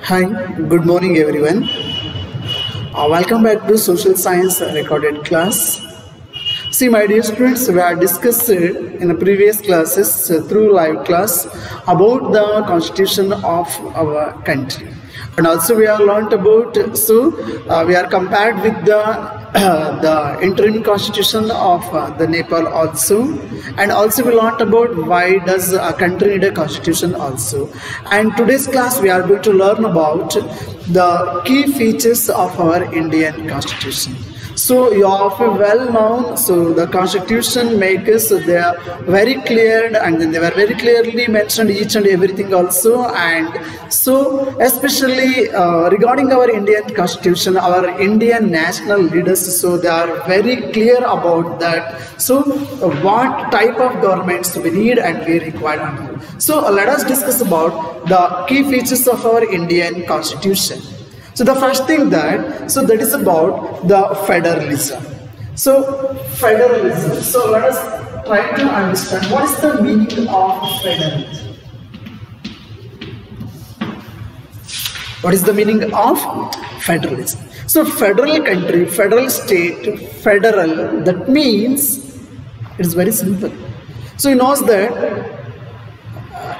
Hi, good morning everyone. Welcome back to Social Science recorded class. See my dear students, we have discussed in the previous classes through live class about the constitution of our country. And also we have learnt about, we are compared with the interim constitution of the Nepal also, and also we learnt about why does a country need a constitution also. And today's class we are going to learn about the key features of our Indian constitution. So you are well known. So the constitution makers, they are very clear, and then they were very clearly mentioned each and everything also. And so especially regarding our Indian constitution, our Indian national leaders, so they are very clear about that. So what type of governments we need and we require. So let us discuss about the key features of our Indian constitution. So the first thing that is about the federalism. So federalism. So let us try to understand what is the meaning of federalism. What is the meaning of federalism? So federal country, federal state, federal, that means it is very simple. So you know that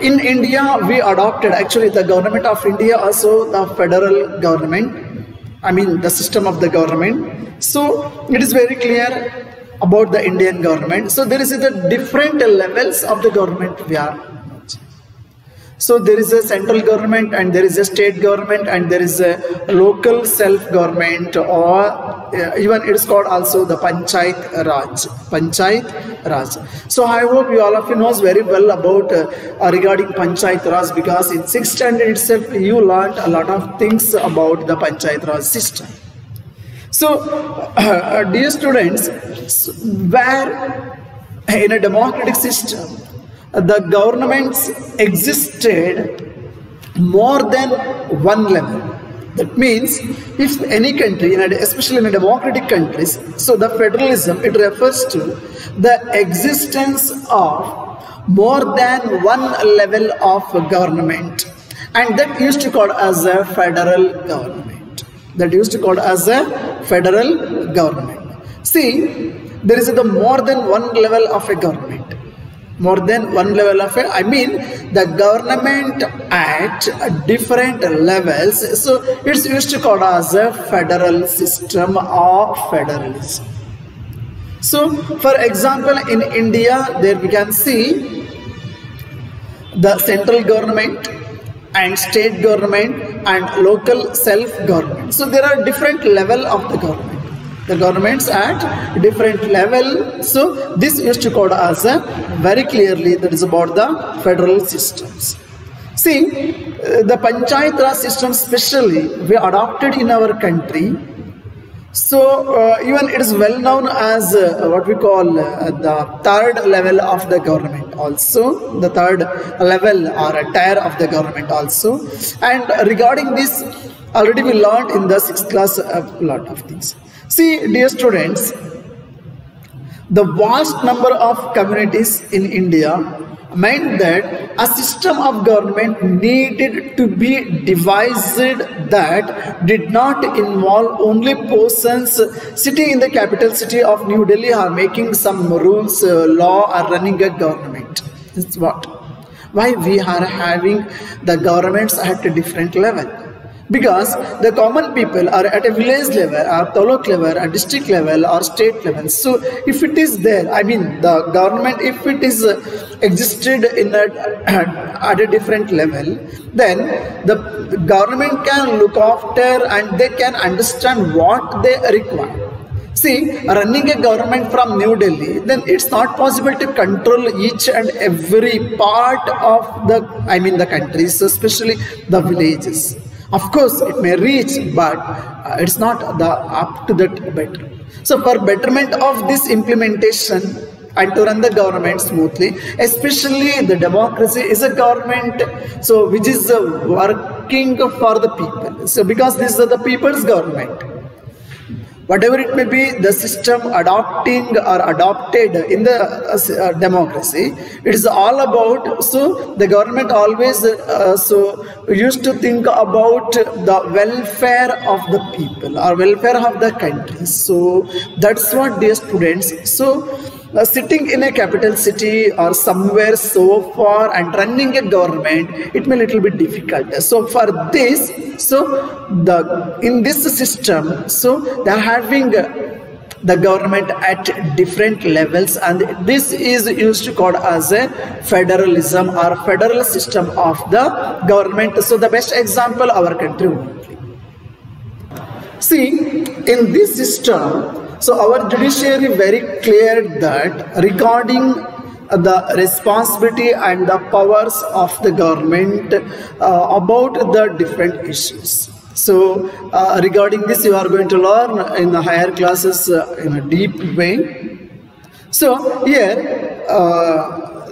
in India, we adopted, actually the government of India also the federal government, I mean the system of the government. So it is very clear about the Indian government. So there is the different levels of the government we are. So there is a central government and there is a state government and there is a local self-government, or even it is called also the Panchayat Raj. Panchayat Raj. So I hope you all of you knows very well about regarding Panchayat Raj, because in 6th standard itself you learned a lot of things about the Panchayat Raj system. So dear students, where in a democratic system the governments existed more than one level. That means if any country, especially in a democratic countries, so the federalism, it refers to the existence of more than one level of government, and that used to called as a federal government. That used to called as a federal government. See, there is the more than one level of a government. More than one level of it, I mean the government at different levels. So it's used to call as a federal system or federalism. So for example, in India, there we can see the central government and state government and local self-government. So there are different level of the government. The governments at different level. So this used to call as a very clearly, that is about the federal systems. See, the Panchayat Raj system especially we adopted in our country. So even it is well known as what we call the third level of the government also, the third level or a tier of the government also. And regarding this, already we learned in the 6th class a lot of things. See, dear students, the vast number of communities in India meant that a system of government needed to be devised that did not involve only persons sitting in the capital city of New Delhi or making some rules, law, or running a government. That's what. Why we are having the governments at a different level? Because the common people are at a village level, or taluk level, or district level, or state level. So if it is there, I mean the government, if it is existed in at a different level, then the government can look after and they can understand what they require. See, running a government from New Delhi, then it's not possible to control each and every part of the countries, especially the villages. Of course, it may reach, but it's not up to that better. So for betterment of this implementation and to run the government smoothly, especially the democracy is a government, so which is working for the people. So because this is the people's government, whatever it may be, the system adopting or adopted in the democracy, it is all about, so the government always used to think about the welfare of the people or welfare of the country. So that's what, dear students, so sitting in a capital city or somewhere so far and running a government, it may little bit difficult. So for this, so in this system, so they are having the government at different levels, and this is used to called as a federalism or federal system of the government. So the best example, our country only. See, in this system, so our judiciary very clear that regarding the responsibility and the powers of the government about the different issues. So regarding this, you are going to learn in the higher classes in a deep way. So here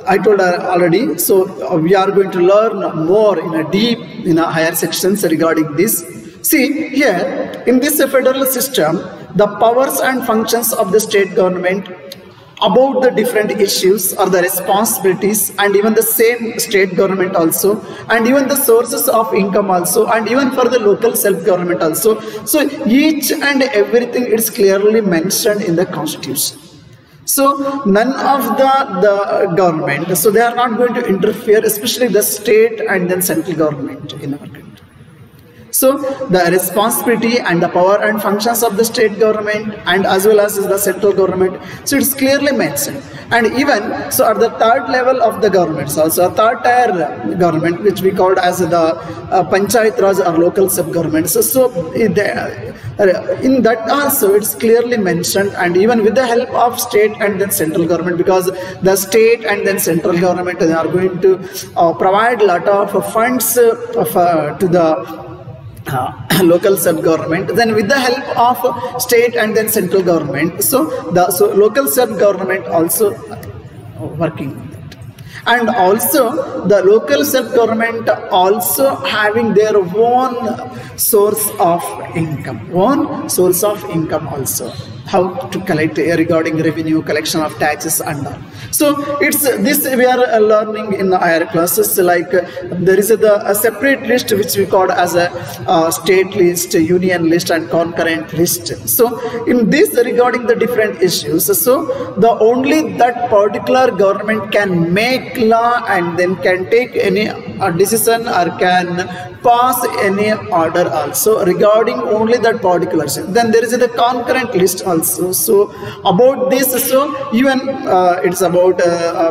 I told already, so we are going to learn more in a deep in a higher sections regarding this. See here, in this federal system, the powers and functions of the state government about the different issues or the responsibilities, and even the same state government also, and even the sources of income also, and even for the local self-government also. So each and everything is clearly mentioned in the constitution. So none of the government, so they are not going to interfere, especially the state and then central government in our country. So the responsibility and the power and functions of the state government and as well as the central government, so it's clearly mentioned. And even so at the third level of the governments also, a third tier government which we called as the Panchayat Raj or local sub-government. So in that also it's clearly mentioned, and even with the help of state and then central government, because the state and then central government, they are going to provide a lot of funds to the local sub-government. Then with the help of state and then central government, so local sub-government also working on that. And also the local sub-government also having their own source of income, also, how to collect regarding revenue, collection of taxes and all. So it's this we are learning in the higher classes, like there is a separate list which we call as a state list, union list and concurrent list. So in this regarding the different issues, so the only that particular government can make law and then can take any decision or can pass any order also regarding only that particular. Then there is the concurrent list also. So about this, so even it's about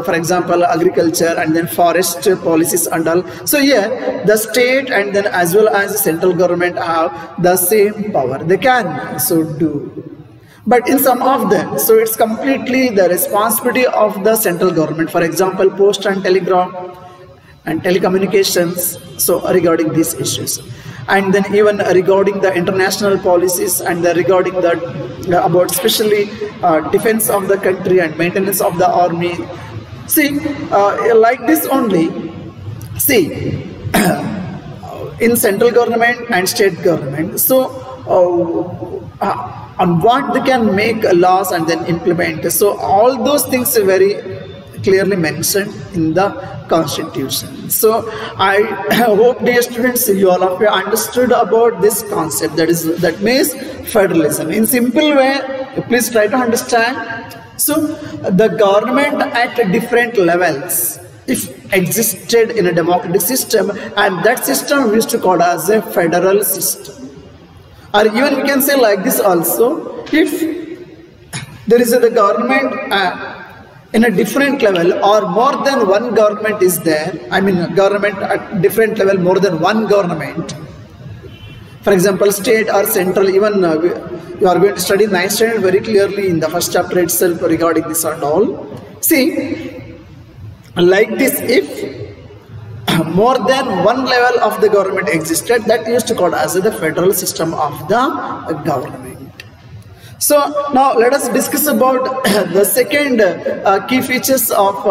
for example agriculture and then forest policies and all. So here the state and then as well as the central government have the same power, they can so do. But in some of them, so it's completely the responsibility of the central government. For example, post and telegraph and telecommunications, so regarding these issues. And then even regarding the international policies and regarding the about especially defense of the country and maintenance of the army. See, like this only, see, in central government and state government, so on what they can make laws and then implement. So all those things are very clearly mentioned in the constitution. So I hope, dear students, you all of you understood about this concept, that means federalism. In simple way, please try to understand. So the government at different levels, if existed in a democratic system, and that system we used to call as a federal system. Or even we can say like this also, if there is the government in a different level or more than one government is there, I mean government at different level, more than one government, for example state or central, even you are going to study 9th standard very clearly in the first chapter itself regarding this and all. See, like this, if more than one level of the government existed, that used to call as the federal system of the government. So now let us discuss about the second key features of,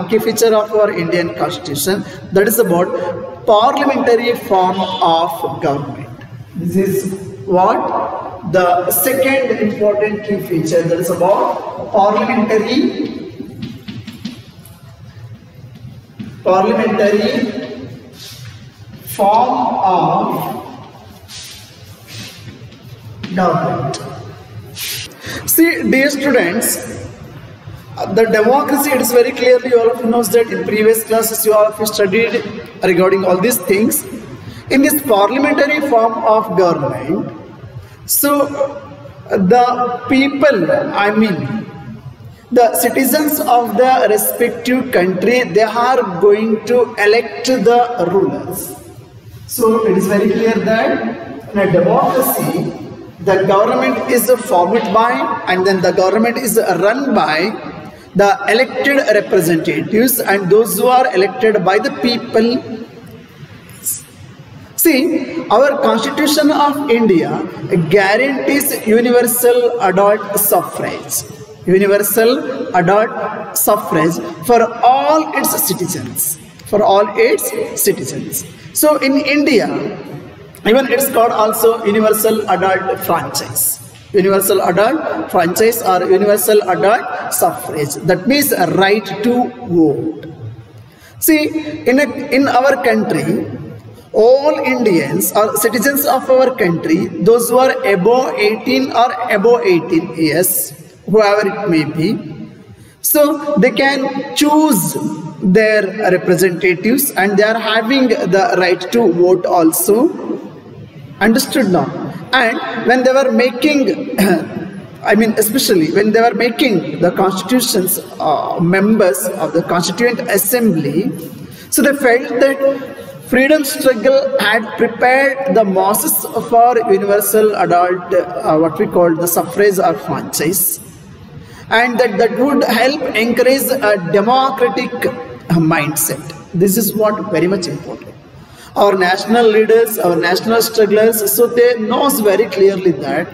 key feature of our Indian Constitution, that is about parliamentary form of government. This is what? the second important key feature, that is about parliamentary form of government. See, dear students, the democracy, it is very clearly, all of you knows that in previous classes you all of you studied regarding all these things. In this parliamentary form of government, so the people, I mean the citizens of the respective country, they are going to elect the rulers. So it is very clear that in a democracy, the government is formed by, and then the government is run by the elected representatives and those who are elected by the people. See, our Constitution of India guarantees universal adult suffrage. Universal adult suffrage for all its citizens. For all its citizens. So in India, even it's called also universal adult franchise. Universal adult franchise or universal adult suffrage. That means a right to vote. See, in our country, all Indians or citizens of our country, those who are above 18 or above 18 years, whoever it may be, so they can choose their representatives and they are having the right to vote also. Understood now? And when they were making, I mean especially when they were making the constitutions, members of the Constituent Assembly, so they felt that freedom struggle had prepared the masses for universal adult, what we call the suffrage or franchise, and that would help encourage a democratic mindset. This is what very much important. Our national leaders, our national strugglers, so they knows very clearly that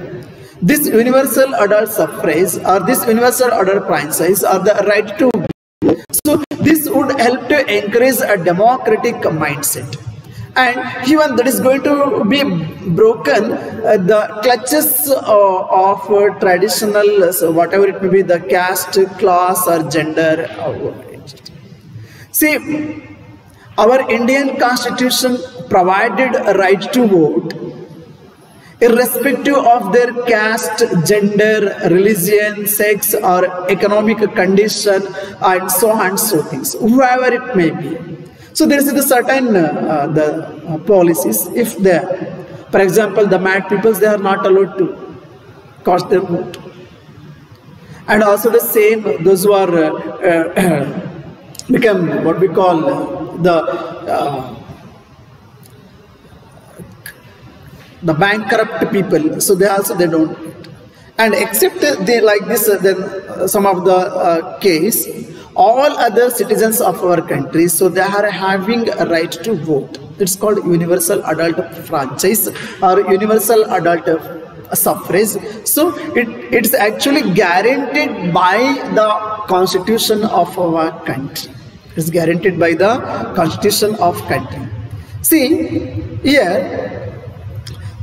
this universal adult suffrage or this universal adult franchise or the right to, so this would help to encourage a democratic mindset. And even that is going to be broken the clutches of traditional, so whatever it may be, the caste, class or gender. See, our Indian Constitution provided a right to vote irrespective of their caste, gender, religion, sex or economic condition and so on and so things, whoever it may be. So there is a certain the policies. If they, for example, the mad peoples, they are not allowed to cast their vote. And also the same, those who are become what we call the bankrupt people, so they don't. And except they like this, then some of the case, all other citizens of our country, so they are having a right to vote. It's called universal adult franchise or universal adult suffrage. So it's actually guaranteed by the Constitution of our country. It's guaranteed by the Constitution of country. See, here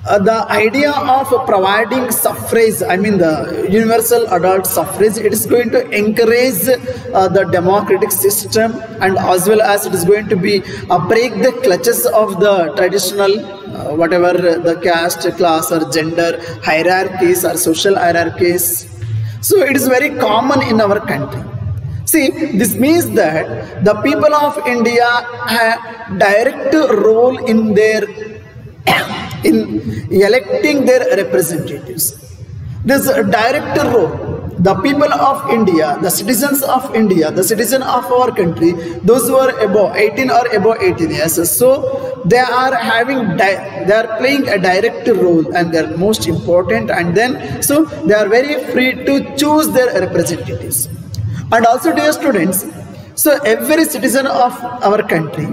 the idea of providing suffrage, I mean the universal adult suffrage, it is going to encourage the democratic system, and as well as it is going to be break the clutches of the traditional whatever the caste, class or gender hierarchies or social hierarchies. So it is very common in our country. See, this means that the people of India have direct role in their in electing their representatives. This direct role, the people of India, the citizens of India, the citizen of our country, those who are above 18 or above 18 years, so they are having, they are playing a direct role and they are most important, and then so they are very free to choose their representatives. And also, dear students, so every citizen of our country,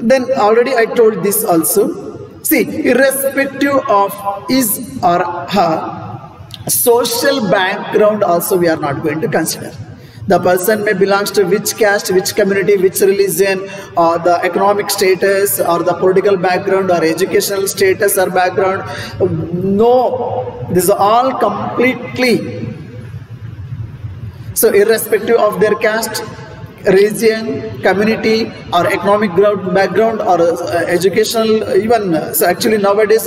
then already I told this also, see, irrespective of his or her social background also we are not going to consider. The person may belongs to which caste, which community, which religion, or the economic status, or the political background, or educational status or background. No, this is all completely. So irrespective of their caste, region, community, or economic background, or educational, even, so actually nowadays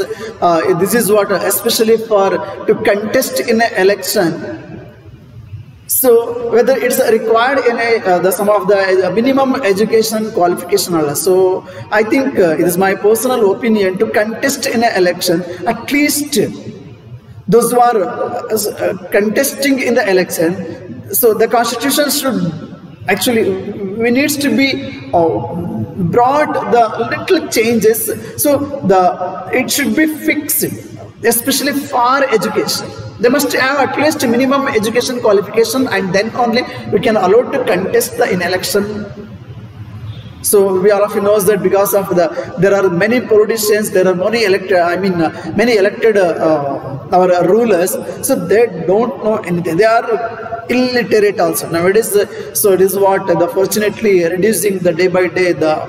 this is what, especially for to contest in an election. So whether it's required in some of the minimum education qualification or so, I think it is my personal opinion, to contest in an election, at least those who are contesting in the election, so the constitution should actually, we needs to be brought the little changes, so it should be fixed, especially for education. They must have at least minimum education qualification, and then only we can allow to contest in election. So we all of you knows that because of there are many politicians, there are many elected, many elected our rulers, so they don't know anything. They are illiterate also nowadays. So it is what fortunately reducing the day by day the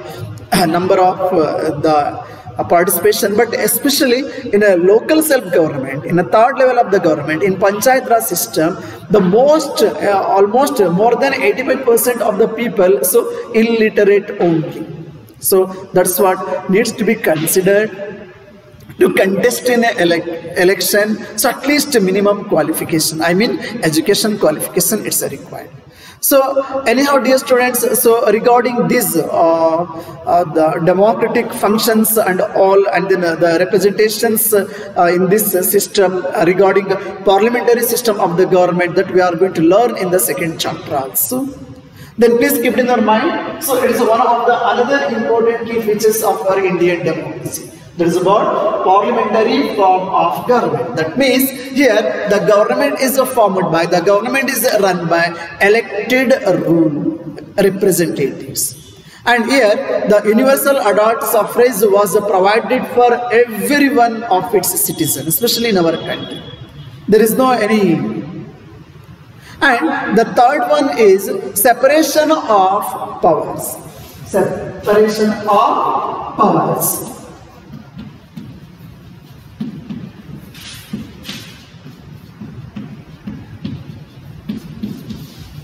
number of the participation, but especially in a local self-government, in a third level of the government, in Panchayat Raj system, the most, almost more than 85% of the people, so illiterate only. So that's what needs to be considered to contest in an election. So at least a minimum qualification, education qualification, it's required. So anyhow, dear students, so regarding this, the democratic functions and all, and then the representations in this system, regarding parliamentary system of the government, that we are going to learn in the second chapter also. Then please keep it in your mind. So it is one of the another important key features of our Indian democracy. That is about parliamentary form of government. That means here the government is formed by, the government is run by elected representatives. And here the universal adult suffrage was provided for every one of its citizens, especially in our country. There is no any. And the third one is separation of powers. Separation of powers.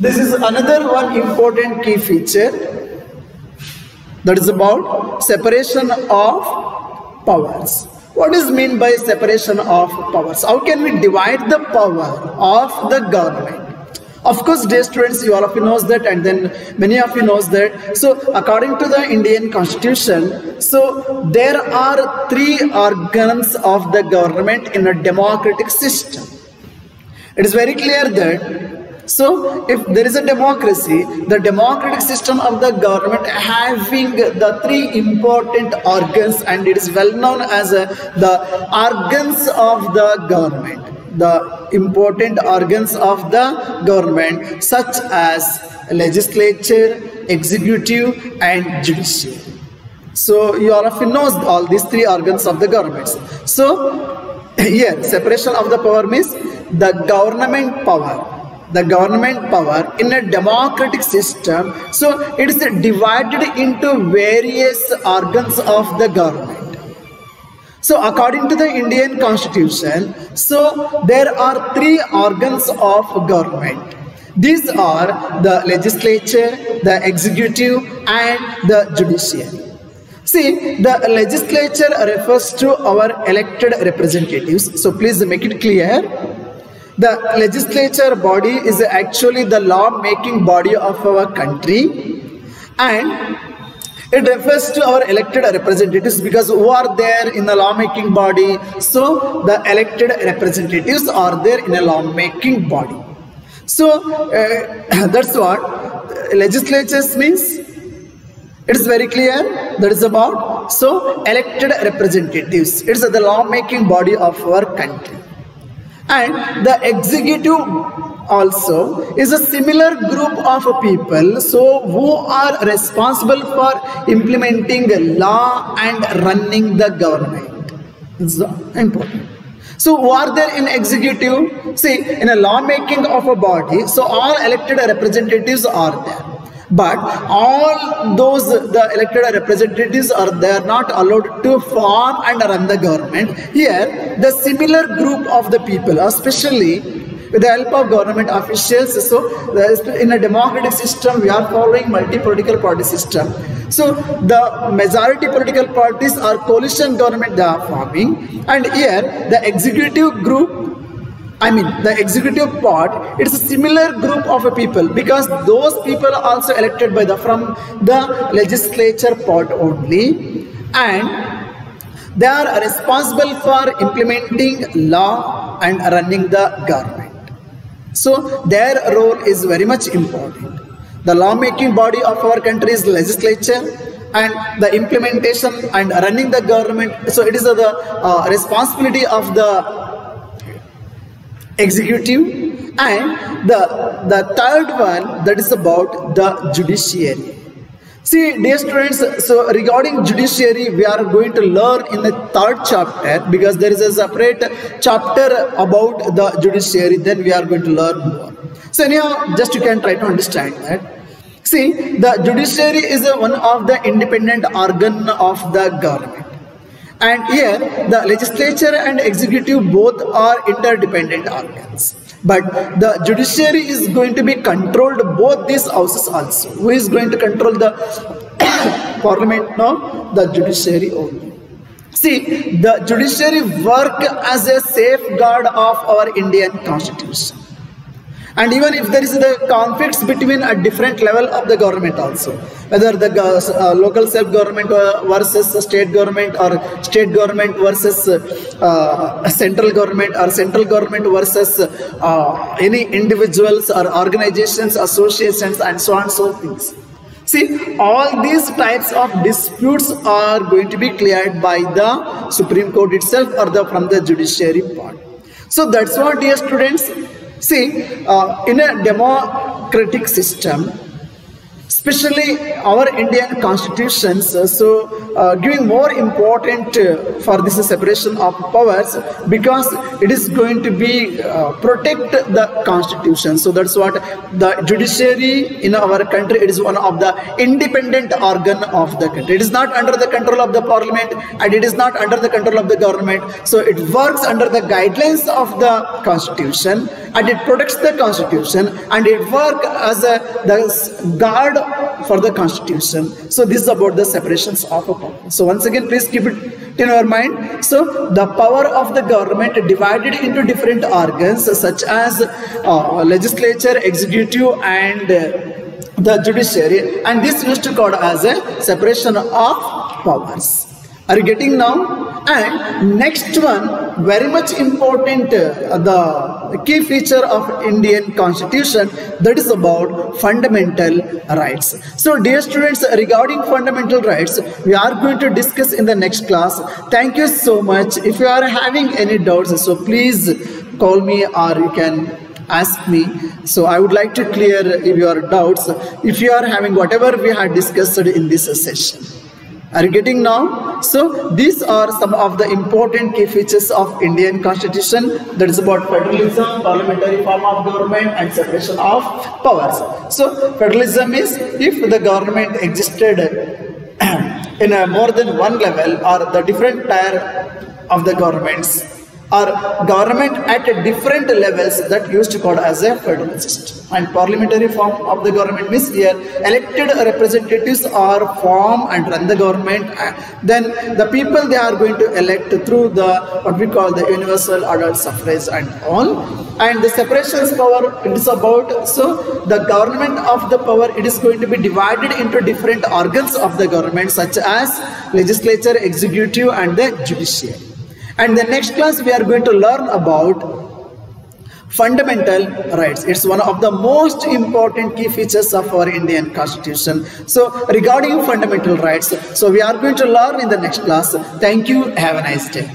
This is another one important key feature, that is about separation of powers. What is meant by separation of powers? How can we divide the power of the government? Of course, dear students, you all of you knows that, and then many of you knows that. So according to the Indian Constitution, so there are three organs of the government in a democratic system. It is very clear that, so if there is a democracy, the democratic system of the government having the three important organs, and it is well known as the organs of the government, the important organs of the government, such as legislature, executive, and judiciary. So you all of you knows all these three organs of the government. So here separation of the power means the government power. The government power in a democratic system, so it is divided into various organs of the government. So according to the Indian Constitution, so there are three organs of government. These are the legislature, the executive, and the judiciary. See, the legislature refers to our elected representatives. So please make it clear. The legislature body is actually the law-making body of our country, and it refers to our elected representatives, because who are there in the law-making body? So the elected representatives are there in a law-making body. So that's what legislatures means. It is very clear. That is about, so elected representatives. It is the law-making body of our country. And the executive also is a similar group of people, so who are responsible for implementing the law and running the government. It's important. So who are there in executive? See, in a lawmaking of a body, so all elected representatives are there. But all those the elected representatives are they are not allowed to form and run the government. Here, the similar group of the people, especially with the help of government officials. So in a democratic system, we are following multi-political party system. So the majority political parties are coalition government they are forming, and here the executive group, the executive part, it's a similar group of people, because those people are also elected by from the legislature part only, and they are responsible for implementing law and running the government. So their role is very much important. The lawmaking body of our country is legislature, and the implementation and running the government, so it is the responsibility of the executive. And the third one, that is about the judiciary. See, dear students, so regarding judiciary, we are going to learn in the third chapter, because there is a separate chapter about the judiciary, then we are going to learn more. So anyhow, just you can try to understand that. See, the judiciary is one of the independent organ of the government. And here, the legislature and executive both are interdependent organs. But the judiciary is going to be controlled both these houses also. Who is going to control the parliament now? The judiciary only. See, the judiciary work as a safeguard of our Indian constitution. And even if there is the conflicts between a different level of the government also, whether the local self-government versus state government, or state government versus central government, or central government versus any individuals or organizations, associations, and so on, so things. See, all these types of disputes are going to be cleared by the Supreme Court itself, or from the judiciary part. So that's what, dear students. See, in a democratic system, especially our Indian constitutions, giving more important for this separation of powers, because it is going to be protect the constitution. So that's what the judiciary in our country, it is one of the independent organ of the country. It is not under the control of the parliament, and it is not under the control of the government. So it works under the guidelines of the constitution, and it protects the constitution, and it works as the guard for the constitution. So this is about the separations of a power. So once again, please keep it in your mind. So the power of the government divided into different organs, such as legislature, executive, and the judiciary, and this used to called as a separation of powers. Are you getting now? And next one, very much important, the key feature of Indian constitution, that is about fundamental rights. So dear students, regarding fundamental rights, we are going to discuss in the next class. Thank you so much. If you are having any doubts, so please call me, or you can ask me. So I would like to clear your doubts if you are having whatever we had discussed in this session. Are you getting now? So these are some of the important key features of Indian constitution, that is about federalism, parliamentary form of government, and separation of powers. So federalism is if the government existed in a more than one level, or the different tier of the governments, or government at different levels, that used to called as a federal system. And parliamentary form of the government means here elected representatives are formed and run the government. Then the people they are going to elect through the what we call the universal adult suffrage and all. And the separations power, it is about, so the government of the power, it is going to be divided into different organs of the government, such as legislature, executive, and the judiciary. And the next class we are going to learn about fundamental rights. It's one of the most important key features of our Indian constitution. So regarding fundamental rights, so we are going to learn in the next class. Thank you. Have a nice day.